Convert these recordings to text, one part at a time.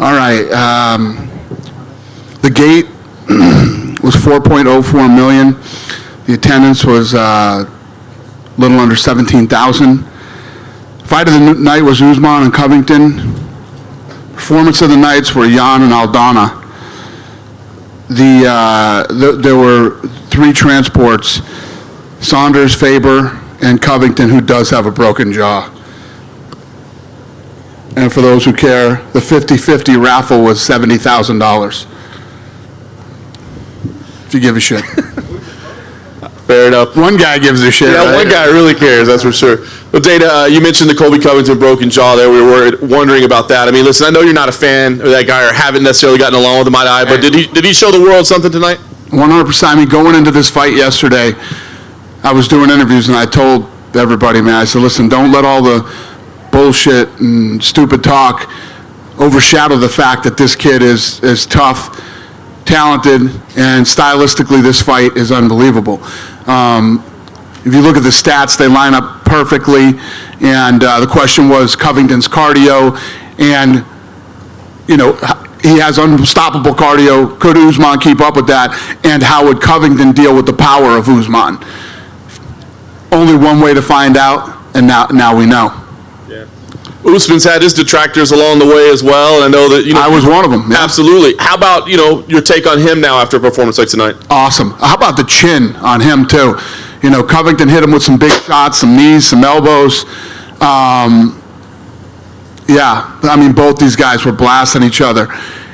All right. The gate was 4.04 million. The attendance was a little under 17,000. Fight of the night was USMAN and Covington. Performance of the nights were Jan and Aldana. There were 3 transports, Saunders, Faber, and Covington, who does have a broken jaw. And for those who care, the 50-50 raffle was $70,000. If you give a shit. Fair enough. One guy gives a shit. Yeah, right? one guy really cares, that's for sure. Well, Dana, you mentioned the Colby Covington broken jaw there. We were wondering about that. I mean, listen, I know you're not a fan of that guy or haven't necessarily gotten along with him eye to eye, but did he show the world something tonight? 100%. I mean, going into this fight yesterday, I was doing interviews and I told everybody, man, I said, listen, don't let all the bullshit and stupid talk overshadow the fact that this kid is tough, talented, and stylistically this fight is unbelievable. If you look at the stats, they line up perfectly, and the question was Covington's cardio, and you know, he has unstoppable cardio. Could USMAN keep up with that, and how would Covington deal with the power of USMAN? Only one way to find out, and now we know. Usman's had his detractors along the way as well, and I know that I was one of them. Yeah. Absolutely. How about your take on him now after a performance like tonight? Awesome. How about the chin on him too? Covington hit him with some big shots, some knees, some elbows. Yeah, I mean, both these guys were blasting each other,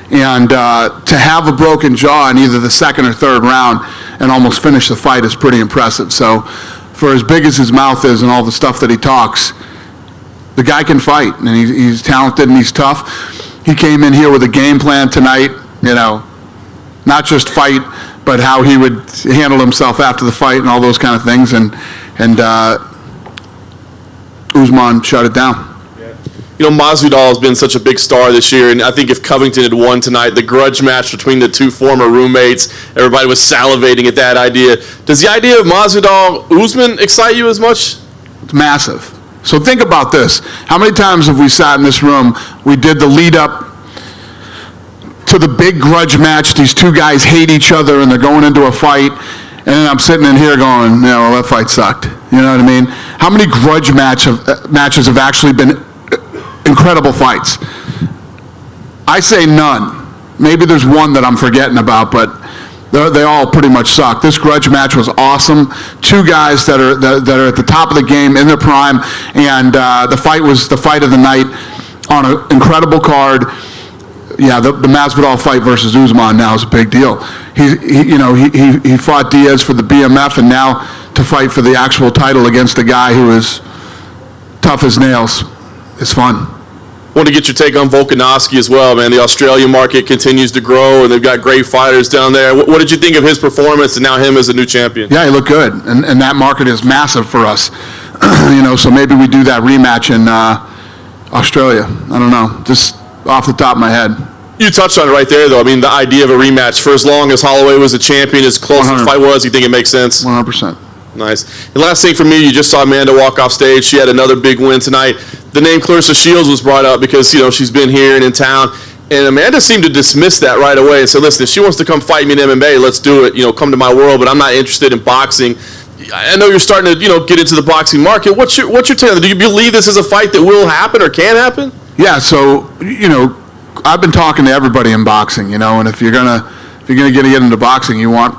and to have a broken jaw in either the second or third round and almost finish the fight is pretty impressive. So, for as big as his mouth is and all the stuff that he talks, the guy can fight, and he's talented and he's tough. He came in here with a game plan tonight, not just fight, but how he would handle himself after the fight and all those kind of things, and USMAN shut it down. Masvidal has been such a big star this year, and I think if Covington had won tonight, the grudge match between the 2 former roommates, everybody was salivating at that idea. Does the idea of Masvidal-Usman excite you as much? It's massive. So think about this. How many times have we sat in this room, we did the lead up to the big grudge match, these 2 guys hate each other and they're going into a fight, and then I'm sitting in here going, well, that fight sucked. You know what I mean? How many grudge matches have actually been incredible fights? I say none. Maybe there's one that I'm forgetting about, but they all pretty much suck. This grudge match was awesome. 2 guys that are at the top of the game in their prime, and the fight was the fight of the night on an incredible card. Yeah, the Masvidal fight versus USMAN now is a big deal. He fought Diaz for the BMF, and now to fight for the actual title against a guy who is tough as nails. It's fun. I want to get your take on Volkanovski as well, man. The Australian market continues to grow, and they've got great fighters down there. What did you think of his performance and now him as a new champion? Yeah, he looked good, and that market is massive for us. So maybe we do that rematch in Australia. I don't know, just off the top of my head. You touched on it right there, though. I mean, the idea of a rematch, for as long as Holloway was a champion, as close as the fight was, you think it makes sense? 100%. Nice. And last thing for me, you just saw Amanda walk off stage. She had another big win tonight. The name Clarissa Shields was brought up because, she's been here and in town. And Amanda seemed to dismiss that right away and said, listen, if she wants to come fight me in MMA, let's do it. Come to my world, but I'm not interested in boxing. I know you're starting to, get into the boxing market. What's your take? Do you believe this is a fight that will happen or can happen? Yeah, so, I've been talking to everybody in boxing, and if you're gonna get into boxing, you want,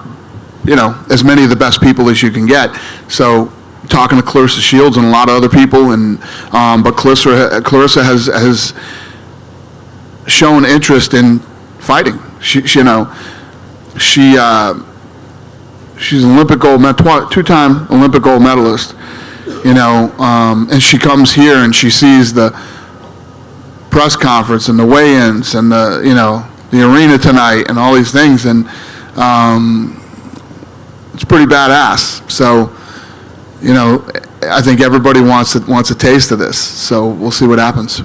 as many of the best people as you can get. So talking to Clarissa Shields and a lot of other people, and but Clarissa has shown interest in fighting. She's an Olympic gold 2-time Olympic gold medalist, and she comes here and she sees the press conference and the weigh-ins and the arena tonight and all these things, and it's pretty badass. So, I think everybody wants a taste of this. So we'll see what happens.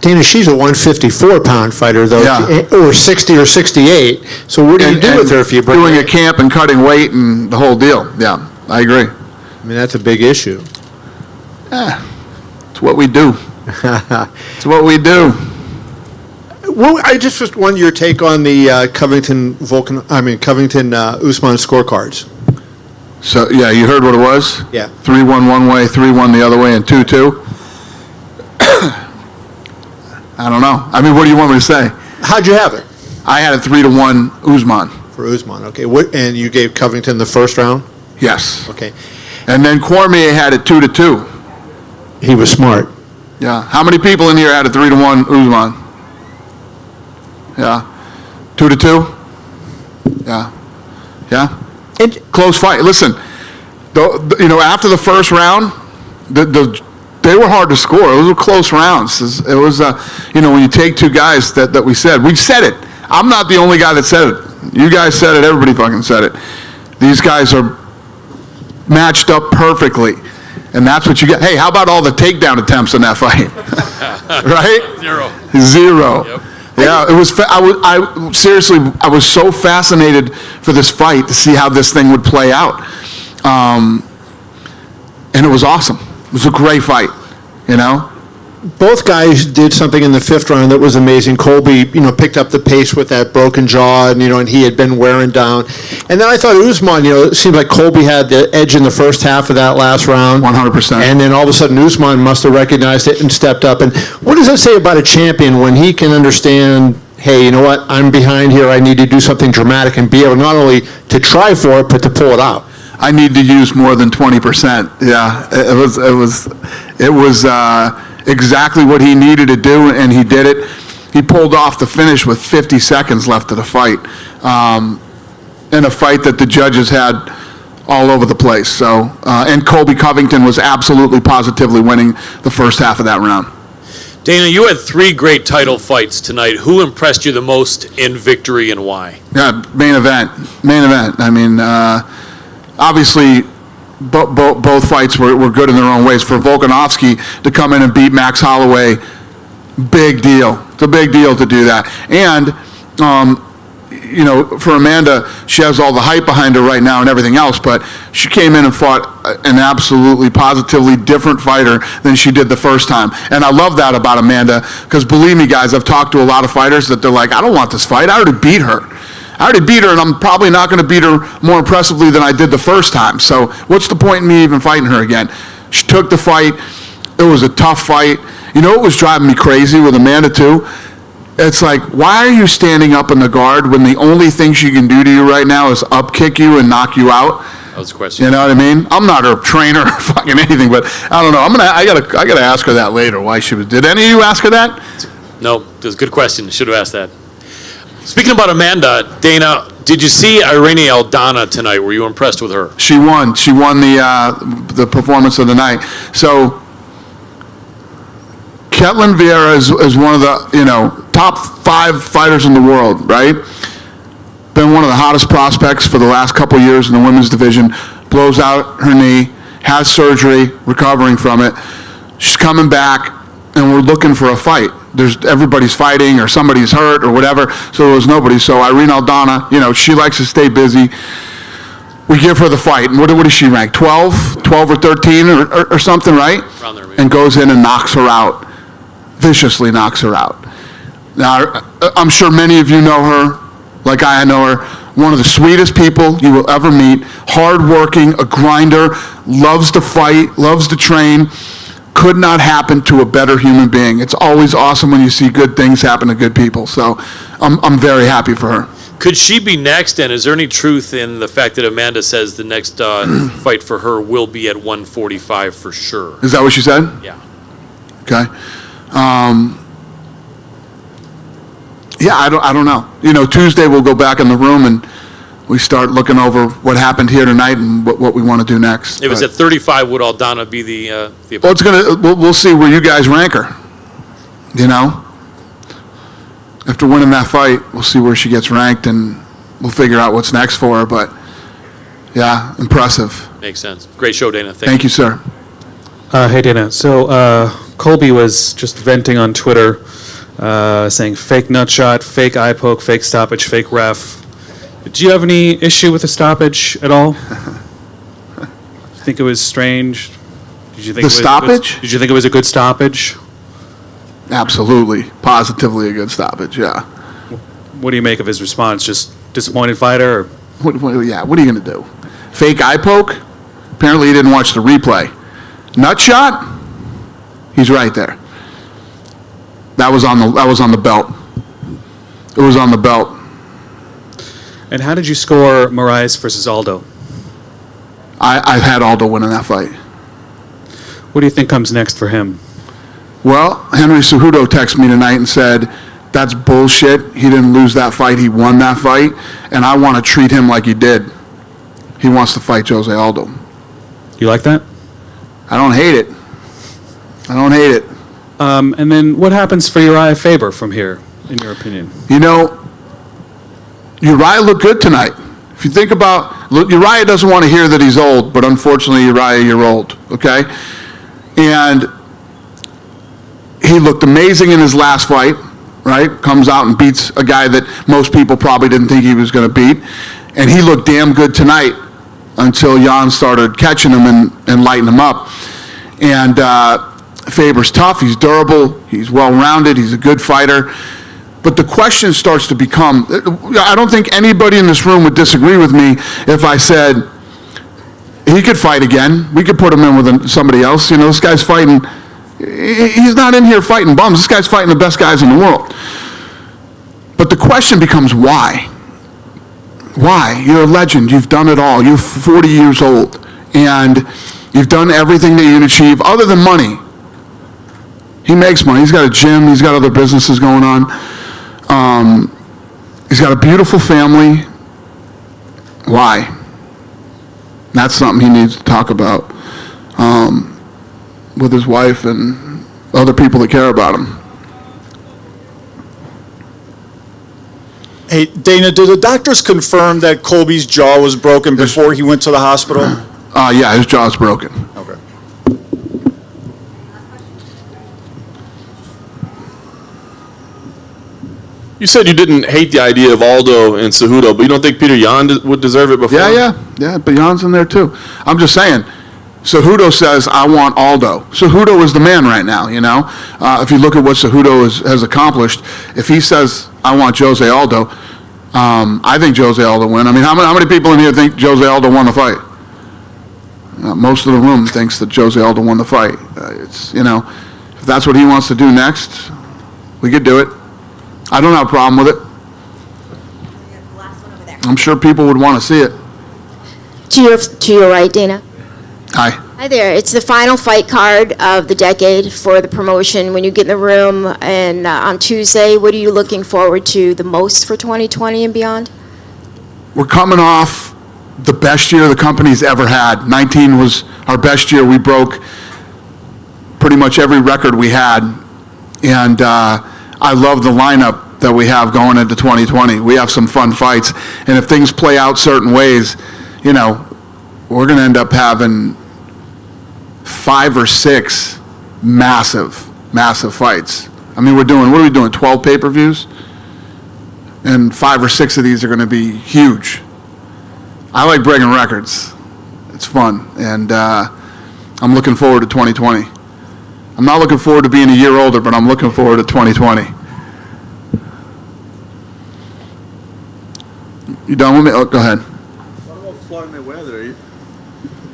Dana, she's a 154-pound fighter, though, yeah. Or 60 or 68. So what do you do with her if you bring doing a camp and cutting weight and the whole deal? Yeah, I agree. I mean, that's a big issue. Yeah, it's what we do. It's what we do. Well, I just want your take on the Covington Usman scorecards. So, yeah, you heard what it was? Yeah. 3-1 one way, 3-1 the other way, and 2-2? I don't know. I mean, what do you want me to say? How'd you have it I had a 3-1 Usman. for Usman? Okay, and you gave Covington the first round? Yes. Okay, And then Cormier had it 2-2. he was smart. Yeah. How many people in here had a 3-1 Usman? Yeah. 2-2? Yeah. Yeah. Close fight. Listen, after the first round, they were hard to score. Those were close rounds. It was, when you take two guys that we said it. I'm not the only guy that said it. You guys said it. Everybody fucking said it. These guys are matched up perfectly. And that's what you get. Hey, how about all the takedown attempts in that fight? Right? Zero. Yep. Yeah, it was. Seriously, I was so fascinated for this fight to see how this thing would play out, and it was awesome. It was a great fight, Both guys did something in the fifth round that was amazing. Colby, picked up the pace with that broken jaw, and he had been wearing down. And then I thought Usman, it seemed like Colby had the edge in the first half of that last round. 100%. And then all of a sudden Usman must have recognized it and stepped up. And what does that say about a champion when he can understand, hey, you know what, I'm behind here, I need to do something dramatic and be able not only to try for it, but to pull it out? I need to use more than 20%. Yeah, it was exactly what he needed to do, and he did it. He pulled off the finish with 50 seconds left of the fight, in a fight that the judges had all over the place. So, and Colby Covington was absolutely positively winning the first half of that round. Dana, you had 3 great title fights tonight. Who impressed you the most in victory and why? Yeah, main event. I mean, obviously, both fights were good in their own ways. For Volkanovski to come in and beat Max Holloway, big deal. It's a big deal to do that. And, for Amanda, she has all the hype behind her right now and everything else, but she came in and fought an absolutely, positively different fighter than she did the first time. And I love that about Amanda, because believe me, guys, I've talked to a lot of fighters that they're like, I don't want this fight. I already beat her. And I'm probably not going to beat her more impressively than I did the first time. So what's the point in me even fighting her again? She took the fight. It was a tough fight. What was driving me crazy with Amanda, too? It's like, why are you standing up in the guard when the only thing she can do to you right now is up-kick you and knock you out? That was the question. You know what I mean? I'm not her trainer or fucking anything, but I don't know. I gotta ask her that later, why she was. Did any of you ask her that? No, it was a good question. Should have asked that. Speaking about Amanda, Dana, did you see Irene Aldana tonight? Were you impressed with her? She won. She won the performance of the night. So Ketlin Vieira is one of the top 5 fighters in the world, right? Been one of the hottest prospects for the last couple of years in the women's division. Blows out her knee, has surgery, recovering from it. She's coming back, and we're looking for a fight. Everybody's fighting, or somebody's hurt, or whatever, so there was nobody. So Irene Aldana, she likes to stay busy. We give her the fight, and what is she ranked? 12 or 13 or something, right? Around there, maybe. And goes in and knocks her out, viciously knocks her out. Now, I'm sure many of you know her, like I know her. One of the sweetest people you will ever meet, hardworking, a grinder, loves to fight, loves to train. Could not happen to a better human being. It's always awesome when you see good things happen to good people. So I'm very happy for her. Could she be next? And is there any truth in the fact that Amanda says the next fight for her will be at 145 for sure? Is that what she said? Yeah. Okay. Yeah, I don't know. Tuesday we'll go back in the room and we start looking over what happened here tonight and what we want to do next. If it's at 35, would Aldana be the Well, we'll see where you guys rank her. After winning that fight, we'll see where she gets ranked, and we'll figure out what's next for her. But yeah, impressive. Makes sense. Great show, Dana. Thank you, sir. Hey, Dana. So Colby was just venting on Twitter, saying fake nut shot, fake eye poke, fake stoppage, fake ref. Do you have any issue with the stoppage at all? Think it was strange? Did you think The stoppage? Did you think it was a good stoppage? Absolutely, positively a good stoppage, yeah. What do you make of his response? Just disappointed fighter? Or? What are you going to do? Fake eye poke? Apparently he didn't watch the replay. Nut shot? He's right there. That was on the belt. It was on the belt. And how did you score Moraes versus Aldo? I had Aldo winning that fight. What do you think comes next for him? Well, Henry Cejudo texted me tonight and said, that's bullshit. He didn't lose that fight. He won that fight. And I want to treat him like he did. He wants to fight Jose Aldo. You like that? I don't hate it. I don't hate it. And then what happens for Uriah Faber from here, in your opinion? You know, Uriah looked good tonight. If you think about, look, Uriah doesn't want to hear that he's old, but unfortunately, Uriah, you're old, okay? And he looked amazing in his last fight, right? Comes out and beats a guy that most people probably didn't think he was going to beat. And he looked damn good tonight until Jan started catching him and lighting him up. And Faber's tough, he's durable, he's well-rounded, he's a good fighter. But the question starts to become, I don't think anybody in this room would disagree with me if I said, he could fight again. We could put him in with somebody else. You know, this guy's fighting, he's not in here fighting bums. This guy's fighting the best guys in the world. But the question becomes why? Why? You're a legend. You've done it all. You're 40 years old. And you've done everything that you can achieve other than money. He makes money. He's got a gym. He's got other businesses going on. He's got a beautiful family. Why? That's something he needs to talk about with his wife and other people that care about him. Hey, Dana, did the doctors confirm that Colby's jaw was broken before he went to the hospital? Yeah, his jaw's broken. Okay. You said you didn't hate the idea of Aldo and Cejudo, but you don't think Peter Yan would deserve it before? Yeah, but Jan's in there too. I'm just saying, Cejudo says, I want Aldo. Cejudo is the man right now, you know? If you look at what Cejudo has accomplished, if he says, I want Jose Aldo, I think Jose Aldo win. I mean, how many people in here think Jose Aldo won the fight? Most of the room thinks that Jose Aldo won the fight. It's, you know, if that's what he wants to do next, we could do it. I don't have a problem with it. The last one over there. I'm sure people would want to see it. To your right, Dana. Hi. Hi there. It's the final fight card of the decade for the promotion. When you get in the room and on Tuesday, what are you looking forward to the most for 2020 and beyond? We're coming off the best year the company's ever had. 19 was our best year. We broke pretty much every record we had. And I love the lineup that we have going into 2020. We have some fun fights. And if things play out certain ways, you know, we're going to end up having 5 or 6 massive fights. I mean, what are we doing, 12 pay-per-views? And 5 or 6 of these are going to be huge. I like breaking records. It's fun. And I'm looking forward to 2020. I'm not looking forward to being a year older, but I'm looking forward to 2020. You done with me? Oh, go ahead.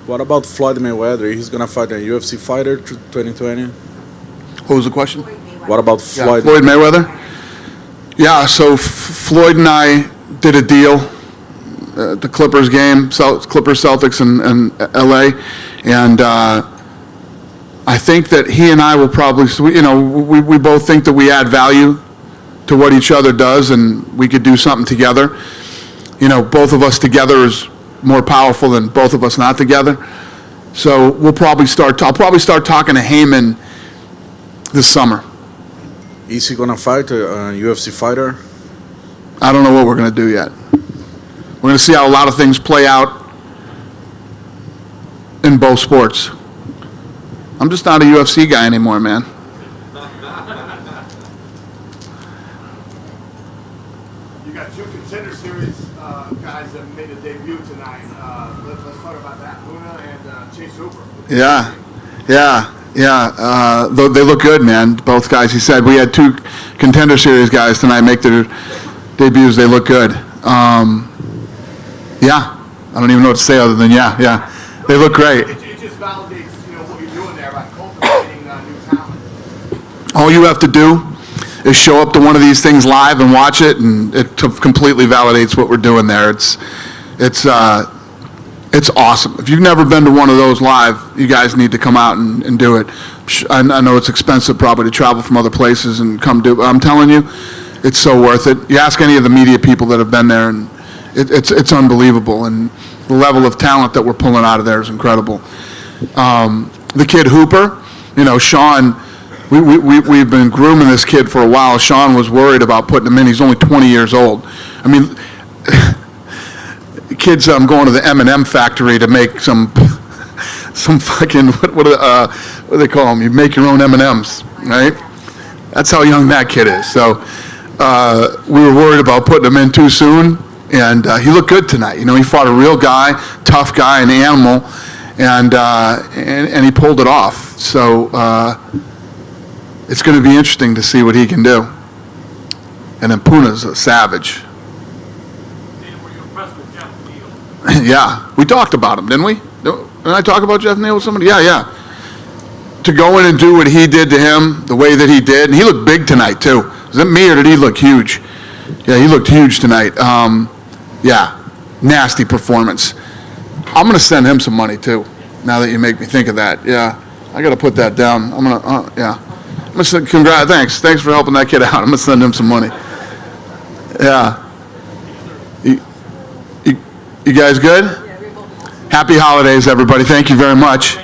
What about Floyd Mayweather? He's going to fight a UFC fighter 2020. What was the question? What about Floyd? Floyd Mayweather? Yeah, so Floyd and I did a deal at the Clippers game, Clippers Celtics in LA, and I think that he and I will probably, you know, we both think that we add value to what each other does, and we could do something together. You know, both of us together is more powerful than both of us not together. So I'll probably start talking to Heyman this summer. Is he going to fight a UFC fighter? I don't know what we're going to do yet. We're going to see how a lot of things play out in both sports. I'm just not a UFC guy anymore, man. You got 2 Contender Series guys that made a debut tonight. Let's talk about that. Luna and Chase Hooper. Yeah. Yeah, they look good, man, both guys. He said we had 2 Contender Series guys tonight make their debuts. They look good. Yeah, I don't even know what to say other than yeah. They look great. It just validates, what you're doing there by cultivating new talent. All you have to do is show up to one of these things live and watch it, and it completely validates what we're doing there. It's awesome. If you've never been to one of those live, you guys need to come out and do it. I know it's expensive probably to travel from other places and come do it, but I'm telling you, it's so worth it. You ask any of the media people that have been there, and it's unbelievable. And the level of talent that we're pulling out of there is incredible. The kid Hooper, Sean, we've been grooming this kid for a while. Sean was worried about putting him in. He's only 20 years old. I mean, kids, going to the M&M factory to make some fucking, what do they call them? You make your own M&Ms, right? That's how young that kid is. So we were worried about putting him in too soon, and he looked good tonight. He fought a real guy, tough guy, an animal, and he pulled it off. So it's going to be interesting to see what he can do. And then Puna's a savage. Yeah, we talked about him, didn't we? Didn't I talk about Jeff Neal with somebody? Yeah. To go in and do what he did to him, the way that he did, and he looked big tonight too. Was it me or did he look huge? Yeah, he looked huge tonight. Yeah, nasty performance. I'm going to send him some money too, now that you make me think of that. Yeah, I got to put that down. I'm going to, yeah. I'm going to send, thanks for helping that kid out. I'm going to send him some money. Yeah. You guys good? Happy holidays, everybody. Thank you very much.